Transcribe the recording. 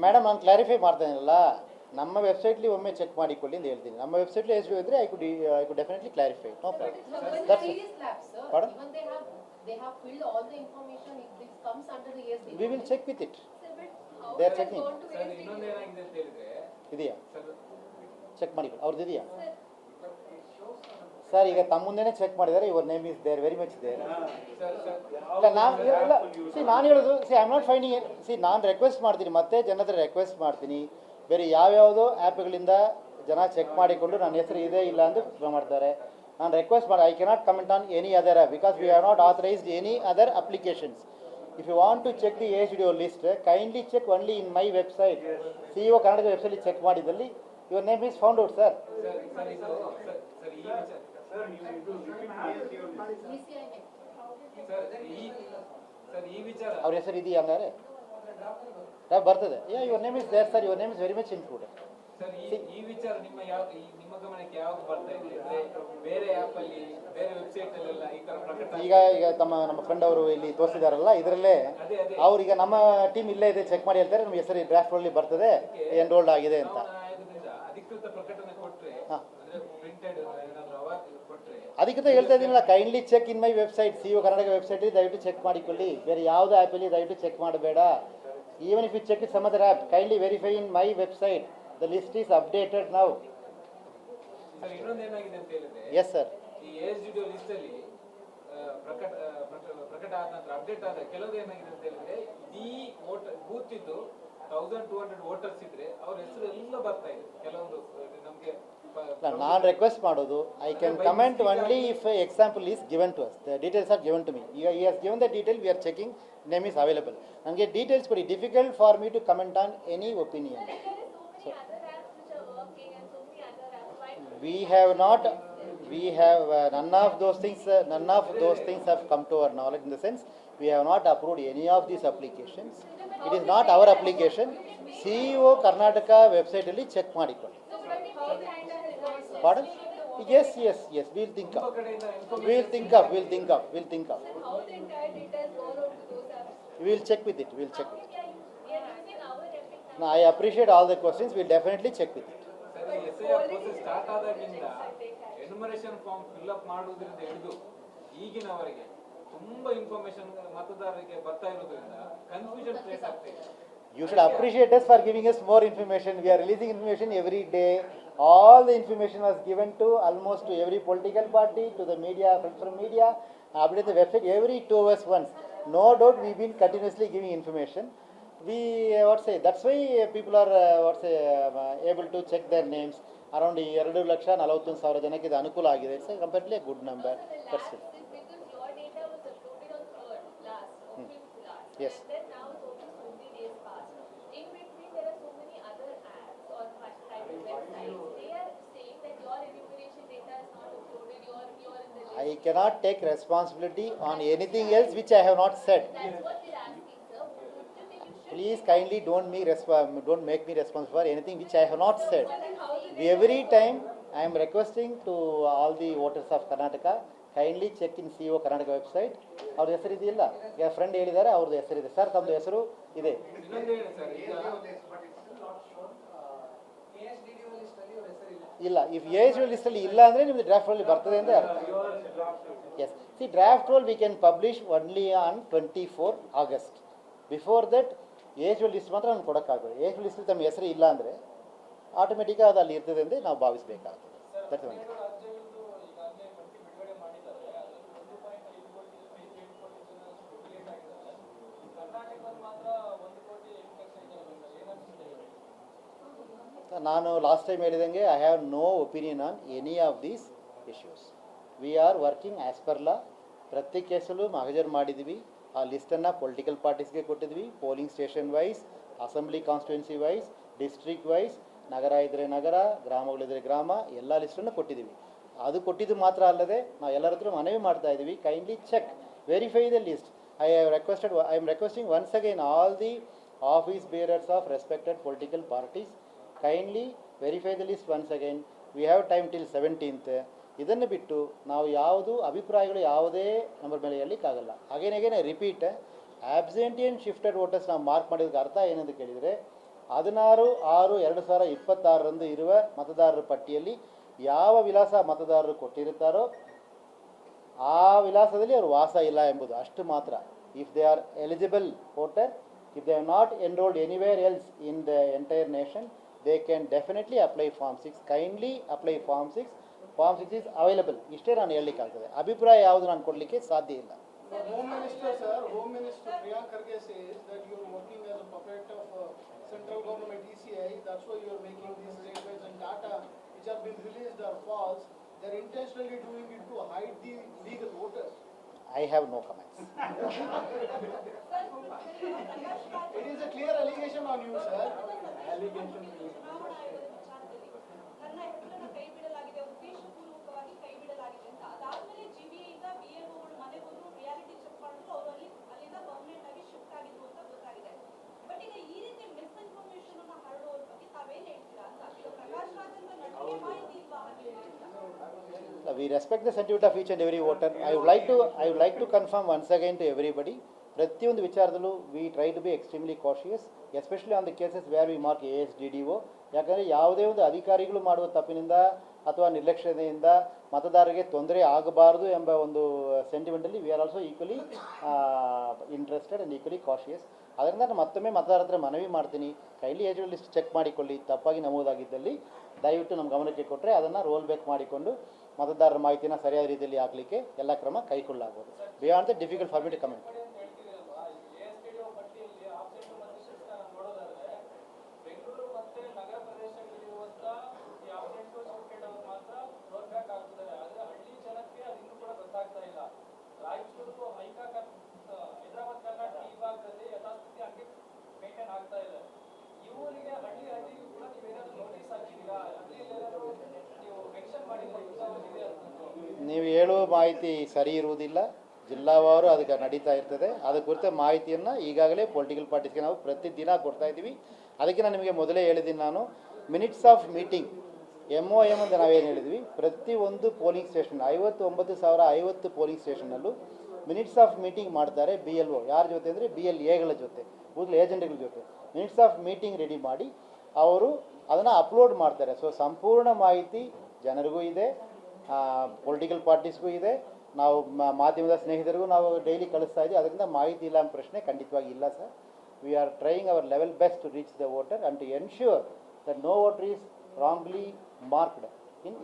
Madam ನಾನು clarify ಮಾಡ್ತಾಯಿಲ್ಲ. ನಮ್ಮ ವೆಬ್ಸೈಟ್ಲಿ ಒಮ್ಮೆ ಚೆಕ್ ಮಾಡಿಕೊಳ್ಳಿ ಅಂತ ಹೇಳ್ತೀನಿ. ನಮ್ಮ ವೆಬ್ಸೈಟ್ಲಿ ಎಷ್ಟು ಇದ್ದರೆ I could definitely clarify. No problem. They have filled all the information. If this comes under the ASD, we will check with it. They are checking. ಇದೆಯಾ ಚೆಕ್ ಮಾಡಿ ಅವ್ರದ್ದು ಇದೆಯಾ ಸರ್? ಈಗ ತಮ್ಮ ಮುಂದೆನೇ ಚೆಕ್ ಮಾಡಿದ್ದಾರೆ. Your name is there, very much there. ಇಲ್ಲ ನಾನು ಹೇಳೋದು ಐ ಆಮ್ ನಾಟ್ ಫೈಂಡಿಂಗ್ ನಾನು ರಿಕ್ವೆಸ್ಟ್ ಮಾಡ್ತೀನಿ, ಮತ್ತೆ ಜನ ಹತ್ರ ರಿಕ್ವೆಸ್ಟ್ ಮಾಡ್ತೀನಿ. ಬೇರೆ ಯಾವ್ಯಾವುದೋ ಆ್ಯಪ್ಗಳಿಂದ ಜನ ಚೆಕ್ ಮಾಡಿಕೊಂಡು ನನ್ನ ಹೆಸರು ಇದೆ ಇಲ್ಲ ಅಂತ ಮಾಡ್ತಾರೆ. ನಾನು ರಿಕ್ವೆಸ್ಟ್ ಮಾಡಿ, I cannot comment on any other app because we have not authorised any other applications. If you want to check the ASDO list, kindly check only in my website. CEO Karnataka website check ಮಾಡಿದಲ್ಲಿ your name is found out, sir. ಅವ್ರ ಹೆಸರು ಇದೆಯಾ ಹಂಗಾರೆ? ಬರ್ತದೆ. your name is there, sir. Your name is very much included. ಈ ವಿಚಾರ ನಿಮ್ಮ ಗಮನಕ್ಕೆ ಯಾವಾಗ ಬರ್ತಾ ಇದೆ? ಬೇರೆ ಆಪ್ ಅಲ್ಲಿ, ಬೇರೆ ವೆಬ್ಸೈಟ್ ಅಲ್ಲೆಲ್ಲ ಈ ತರ ಪ್ರಕಟಣೆ ಈಗ ನಮ್ಮ ಫ್ರೆಂಡ್ ಅವರು ಇಲ್ಲಿ ತೋರಿಸಿದಾರಲ್ಲ, ಇದರಲ್ಲೇ ಅವ್ರೀಗ ನಮ್ಮ ಟೀಮ್ ಇಲ್ಲೇ ಇದೆ ಚೆಕ್ ಮಾಡಿ ಹೇಳ್ತಾರೆ, ನಮ್ಮ ಹೆಸರು ಡ್ರಾಫ್ಟ್ ಅಲ್ಲಿ ಬರ್ತದೆ, ಎನ್ರೋಲ್ಡ್ ಆಗಿದೆ ಅಂತ. ಅಧಿಕೃತ ಪ್ರಕಟಣೆ ಕೊಟ್ರೆ, ಪ್ರಿಂಟೆಡ್ ಕೊಟ್ರೆ ಅದಕ್ಕೆ ಹೇಳ್ತಾ ಇದ್ದೀನಲ್ಲ, kindly check in my website. CEO Karnataka website ದಯವಿಟ್ಟು ಚೆಕ್ ಮಾಡಿಕೊಳ್ಳಿ. ಬೇರೆ ಯಾವುದೇ ಆ್ಯಪಲ್ಲಿ ದಯವಿಟ್ಟು ಚೆಕ್ ಮಾಡಬೇಡ. Even if you check it some other app, kindly verify in my website. The list is updated now. Sir, ಇನ್ನೊಂದು ಏನಾಗಿದೆ ಅಂತ ಹೇಳಿದ್ರೆ, yes sir, ಈ ASDO ಲಿಸ್ಟ್ ಅಲ್ಲಿ ಪ್ರಕಟ ಆದ ನಂತರ ಅಪ್ಡೇಟ್ ಆದ ಕೆಲವು ಏನಾಗಿದೆ ಅಂತ ಹೇಳಿದ್ರೆ, ಈ ಬೂತ್ ಇದ್ದು 1200 ವೋಟರ್ಸ್ ಇದ್ರೆ ಅವ್ರ ಹೆಸರು ಎಲ್ಲ ಬರ್ತಾ ಇದೆ. ಕೆಲವೊಂದು ನಮಗೆ ನಾನು ರಿಕ್ವೆಸ್ಟ್ ಮಾಡೋದು, I can comment only if example is given to us. The details are given to me. ಈಗ ಈ has given the detail, we are checking, name is available. ನನಗೆ ಡೀಟೇಲ್ಸ್ ಕೊಡಿ. Difficult for me to comment on any opinion. We have none of those things have come to our knowledge, in the sense we have not approved any of these applications. It is not our application. CEO Karnataka website alli check ಮಾಡಿಕೊಳ್ಳಿ. Pardon? Yes, we'll think of. We'll check with it. No, I appreciate all the questions. We'll definitely check with it. Start ಆದಾಗಿಂದ enumeration form fill up ಮಾಡುವುದರಿಂದ ಹಿಡಿದು ಈಗಿನವರೆಗೆ ತುಂಬಾ information ಮತದಾರರಿಗೆ ಬರ್ತಾ ಇರೋದ್ರಿಂದ confusion create ಆಗ್ತಾ ಇದೆ. You should appreciate us for giving us more information. We are releasing information every day. All the information was given to almost to every political party, to the media, friends from media, update the website every 2 hours once. No doubt we've been continuously giving information. That's why people are able to check their names. Around 2,41,000 ಜನಕ್ಕೆ ಇದು ಅನುಕೂಲ ಆಗಿದೆ. It's a completely a good number. That's it. Because your data was uploaded on 3rd last. Yes. And then now it's only so many days passed. In between there are so many other apps or private websites. They are saying that your enumeration data is not uploaded. You're in the list. I cannot take responsibility on anything else which I have not said. That's what they're asking, sir. Please kindly don't make me responsible for anything which I have not said. Every time I am requesting to all the voters of Karnataka, kindly check in CEO Karnataka website. ಅವ್ರ ಹೆಸರು ಇದೆಯಲ್ಲ, ಈಗ friend ಹೇಳಿದ್ದಾರೆ, ಅವ್ರದ್ದು ಹೆಸರು ಇದೆ. Sir, ತಮ್ಮದು ಹೆಸರು ಇದೆ. ಇಲ್ಲ, ಇಫ್ ASDO ಲಿಸ್ಟ್ ಅಲ್ಲಿ ಇಲ್ಲ ಅಂದ್ರೆ ನಿಮ್ದು ಡ್ರಾಫ್ಟ್ ರೋಲ್ ಬರ್ತದೆ ಅಂತ ಅರ್ಥ. Yes, see, draft roll we can publish only on 24 August. Before that ASDO list ಮಾತ್ರ ನಾನು ಕೊಡೋಕ್ಕಾಗೋದು. ASDO ಲಿಸ್ಟ್ ತಮ್ಮ ಹೆಸರು ಇಲ್ಲ ಅಂದರೆ ಆಟೋಮೆಟಿಕ್ಕಾಗಿ ಅದು ಅಲ್ಲಿ ಇರ್ತದೆ ಅಂತ ನಾವು ಭಾವಿಸಬೇಕಾಗ್ತದೆ. That's one. ನಾನು ಲಾಸ್ಟ್ ಟೈಮ್ ಹೇಳಿದಂಗೆ I have no opinion on any of these issues. We are working as per law. ಪ್ರತಿ ಕೇಸಲ್ಲೂ ಮಹಜರ್ ಮಾಡಿದ್ವಿ. ಆ ಲಿಸ್ಟನ್ನು ಪೊಲಿಟಿಕಲ್ ಪಾರ್ಟೀಸ್ಗೆ ಕೊಟ್ಟಿದ್ವಿ. Polling station wise, assembly constituency wise, district wise, ನಗರ ಇದ್ದರೆ ನಗರ, ಗ್ರಾಮಗಳಿದ್ರೆ ಗ್ರಾಮ, ಎಲ್ಲ ಲಿಸ್ಟನ್ನು ಕೊಟ್ಟಿದ್ದೀವಿ. ಅದು ಕೊಟ್ಟಿದ್ದು ಮಾತ್ರ ಅಲ್ಲದೆ ನಾವು ಎಲ್ಲರ ಹತ್ರ ಮನವಿ ಮಾಡ್ತಾ ಇದ್ದೀವಿ, kindly check, verify the list. I am requesting once again all the office bearers of respected political parties, kindly verify the list once again. We have time till 17th. ಇದನ್ನು ಬಿಟ್ಟು ನಾವು ಯಾವುದು ಅಭಿಪ್ರಾಯಗಳು ಯಾವುದೇ ನಂಬರ್ ಮೇಲೆ ಹೇಳಲಿಕ್ಕಾಗಲ್ಲ. Again I repeat, absentee and shifted voters ನಾವು mark ಮಾಡಿದ್ದಕ್ಕೆ ಅರ್ಥ ಏನಂತ ಕೇಳಿದರೆ 16/6/2026 ಇರುವ ಮತದಾರರ ಪಟ್ಟಿಯಲ್ಲಿ ಯಾವ ವಿಳಾಸ ಮತದಾರರು ಕೊಟ್ಟಿರುತ್ತಾರೋ ಆ ವಿಳಾಸದಲ್ಲಿ ಅವರು ವಾಸ ಇಲ್ಲ ಎಂಬುದು ಅಷ್ಟು ಮಾತ್ರ. If they are eligible voter, if they have not enrolled anywhere else in the entire nation, they can definitely apply Form 6. Kindly apply Form 6. Form 6 is available. ಇಷ್ಟೇ ನಾನು ಹೇಳಲಿಕ್ಕಾಗ್ತದೆ. ಅಭಿಪ್ರಾಯ ಯಾವುದು ನಾನು ಕೊಡಲಿಕ್ಕೆ ಸಾಧ್ಯ ಇಲ್ಲ. Home Minister, sir, Home Minister Priyank Kharge says that you are working as a puppet of central government ECI. That's why you are making these statements and data which have been released are false. They are intentionally doing it to hide the legal voters. I have no comments. It is a clear allegation on you, sir. ನನ್ನ ಹೆಸರನ್ನ ಕೈ ಬಿಡಲಾಗಿದೆ, ಉದ್ದೇಶಪೂರ್ವಕವಾಗಿ ಕೈ ಬಿಡಲಾಗಿದೆ ಅಂತ. ಅದಾದ್ಮೇಲೆ ಜಿಬಿಯಿಂದ BLOಗಳು ಮನೆಗೆ ಹೋದ್ರು, ರಿಯಾಲಿಟಿ ಚೆಕ್ ಮಾಡಿದ್ರು, ಅವರು ಅಲ್ಲಿಂದ ಪರ್ಮನೆಂಟ್ ಆಗಿ ಶಿಫ್ಟ್ ಆಗಿದ್ರು ಅಂತ ಗೊತ್ತಾಗಿದೆ. ಬಟ್ ಈಗ ಈ ರೀತಿ ಮಿಸ್ಇನ್ಫಾರ್ಮೇಶನ್ ಅನ್ನ ಹರಡುವ ಬಗ್ಗೆ ತಾವೇನ್ ಹೇಳ್ತೀರಾ ಅಂತ. ಈಗ ಪ್ರಕಾಶ್ ರಾಜ್ ಅಂತ ನನಗೆ ಮಾಹಿತಿ ಇಲ್ವಾ ಹಾಗೆ ಅಂತ. We respect the sentiment of each and every voter. I would like to confirm once again to everybody, ಪ್ರತಿಯೊಂದು ವಿಚಾರದಲ್ಲೂ we try to be extremely cautious, especially on the cases where we mark ASDDO. ಯಾಕಂದರೆ ಯಾವುದೇ ಒಂದು ಅಧಿಕಾರಿಗಳು ಮಾಡುವ ತಪ್ಪಿನಿಂದ ಅಥವಾ ನಿರ್ಲಕ್ಷ್ಯತೆಯಿಂದ ಮತದಾರರಿಗೆ ತೊಂದರೆ ಆಗಬಾರದು ಎಂಬ ಒಂದು ಸೆಂಟಿಮೆಂಟಲ್ಲಿ we are also equally interested and equally cautious. ಅದರಿಂದ ನಾನು ಮತ್ತೊಮ್ಮೆ ಮತದಾರರ ಹತ್ರ ಮನವಿ ಮಾಡ್ತೀನಿ, ಕೈಲಿ ಏಜ್ ಲಿಸ್ಟ್ ಚೆಕ್ ಮಾಡಿಕೊಳ್ಳಿ, ತಪ್ಪಾಗಿ ನಮೂದಾಗಿದ್ದಲ್ಲಿ ದಯವಿಟ್ಟು ನಮ್ಮ ಗಮನಕ್ಕೆ ಕೊಟ್ಟರೆ ಅದನ್ನು ರೋಲ್ ಬ್ಯಾಕ್ ಮಾಡಿಕೊಂಡು ಮತದಾರರ ಮಾಹಿತಿನ ಸರಿಯಾದ ರೀತಿಯಲ್ಲಿ ಹಾಕಲಿಕ್ಕೆ ಎಲ್ಲ ಕ್ರಮ ಕೈಗೊಳ್ಳಲಾಗುವುದು. Beyond the difficult for me to comment. ನೀವು ಹೇಳುವ ಮಾಹಿತಿ ಸರಿ ಇರುವುದಿಲ್ಲ. ಜಿಲ್ಲಾವಾರು ಅದಕ್ಕೆ ನಡೀತಾ ಇರ್ತದೆ. ಅದರ ಕುರಿತ ಮಾಹಿತಿಯನ್ನು ಈಗಾಗಲೇ ಪೊಲಿಟಿಕಲ್ ಪಾರ್ಟೀಸ್ಗೆ ನಾವು ಪ್ರತಿದಿನ ಕೊಡ್ತಾ ಇದ್ದೀವಿ. ಅದಕ್ಕೆ ನಾನು ನಿಮಗೆ ಮೊದಲೇ ಹೇಳಿದ್ದೀನಿ, ನಾನು ಮಿನಿಟ್ಸ್ ಆಫ್ ಮೀಟಿಂಗ್ MOM ಅಂತ ನಾವೇನು ಹೇಳಿದ್ವಿ, ಪ್ರತಿಯೊಂದು ಪೋಲಿಂಗ್ ಸ್ಟೇಷನ್ 59,050 ಪೋಲಿಂಗ್ ಸ್ಟೇಷನ್ನಲ್ಲೂ ಮಿನಿಟ್ಸ್ ಆಫ್ ಮೀಟಿಂಗ್ ಮಾಡ್ತಾರೆ. BLO ಯಾರ ಜೊತೆ ಅಂದರೆ BLAಗಳ ಜೊತೆ, ಬೂತ್ ಏಜೆಂಟ್ಗಳ ಜೊತೆ ಮಿನಿಟ್ಸ್ ಆಫ್ ಮೀಟಿಂಗ್ ರೆಡಿ ಮಾಡಿ ಅವರು ಅದನ್ನು ಅಪ್ಲೋಡ್ ಮಾಡ್ತಾರೆ. ಸೊ ಸಂಪೂರ್ಣ ಮಾಹಿತಿ ಜನರಿಗೂ ಇದೆ, ಪೊಲಿಟಿಕಲ್ ಪಾರ್ಟೀಸ್ಗೂ ಇದೆ, ನಾವು ಮಾಧ್ಯಮದ ಸ್ನೇಹಿತರಿಗೂ ನಾವು ಡೈಲಿ ಕಳಿಸ್ತಾ ಇದ್ದೀವಿ. ಅದರಿಂದ ಮಾಹಿತಿ ಇಲ್ಲ ಎಂಬ ಪ್ರಶ್ನೆ ಖಂಡಿತವಾಗಿ ಇಲ್ಲ sir. We are trying our level best to reach the voter and to ensure that no voter is wrongly marked in